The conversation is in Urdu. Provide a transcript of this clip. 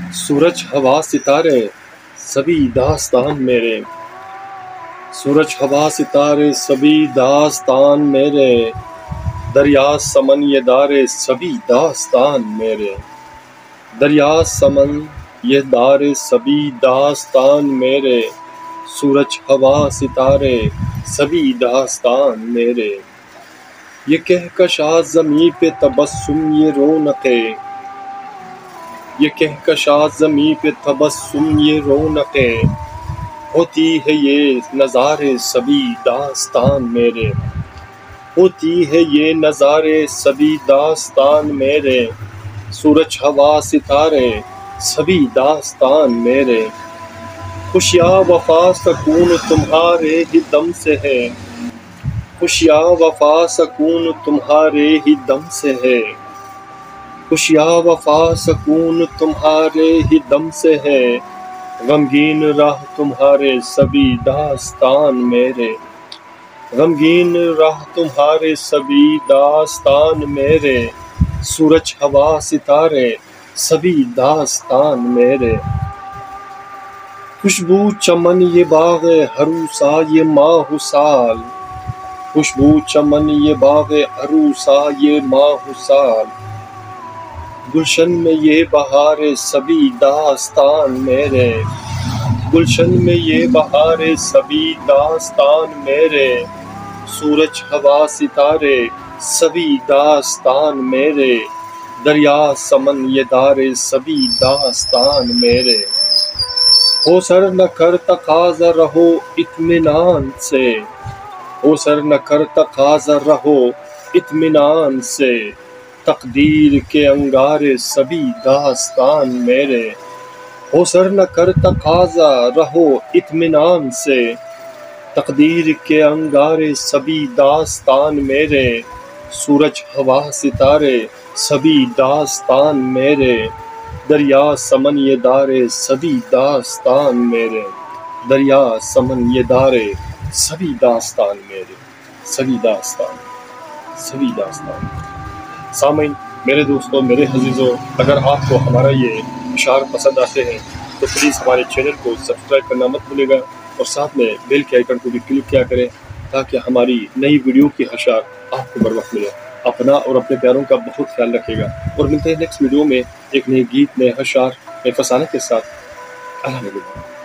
سورج ہوا ستارے سبھی داستان میرے، سورج ہوا ستارے سبھی داستان میرے، دریا سمن یہ دارے سبھی داستان میرے، دریا سمن یہ دارے سبھی داستان میرے، سورج ہوا ستارے سبھی داستان میرے، یہ کہکشاں زمیں پہ تبسم یہ رونقیں، یہ کہکشاں زمیں پہ تبسم یہ رونقیں، ہوتی ہے یہ نظارے سبھی داستان میرے، ہوتی ہے یہ نظارے سبھی داستان میرے، سورج ہوا ستارے سبھی داستان میرے، خوشیاں وفا سکون تمہارے ہی دم سے ہے، خوشیاں وفا سکون تمہارے ہی دم سے ہے، خوشیاں وفا سکون تمہارے ہی دم سے ہے، غمگین راہ تمہارے سبھی داستان میرے، غمگین راہ تمہارے سبھی داستان میرے، سورج ہوا ستارے سبھی داستان میرے، خوشبو چمن یہ باغ ہروسا یہ ماہ سال، خوشبو چمن یہ باغ عروسا یہ ماہ سال، گلشن میں یہ بہارے سبھی داستان میرے، گلشن میں یہ بہارے سبھی داستان میرے، سورج ہوا ستارے سبھی داستان میرے، دریا سمن یہ دارے سبھی داستان میرے، ہو سر نہ کر تقاضا رہو اطمینان سے، ہو سر نہ کر تقاضا رہو اطمینان سے، تقدیر کے انگارے سبھی داستان میرے، ہو سر نہ کر تقاضا رہو اطمینان سے، تقدیر کے انگارے سبھی داستان میرے، سورج ہوا ستارے سبھی داستان میرے، دریا سمن یہ دارے سبھی داستان میرے، دریا سمن یہ دارے سبھی داستان میرے، سبھی داستان، سبھی داستان۔ سامعین، میرے دوستوں، میرے عزیزوں، اگر آپ کو ہمارا یہ اشعار پسند آتے ہیں تو پلیز ہمارے چینل کو سبسکرائب کرنا مت بھولیے گا، اور ساتھ میں بیل کے آئیکن کو بھی کلک کیا کریں تاکہ ہماری نئی ویڈیو کی اشعار آپ کو بر وقت ملے۔ اپنا اور اپنے پیاروں کا بہت خیال رکھے گا، اور ملتے ہیں نیکسٹ ویڈیو میں ایک نئے گیت، نئے اشعار، نئے فسانے کے ساتھ۔ اللہ حافظ۔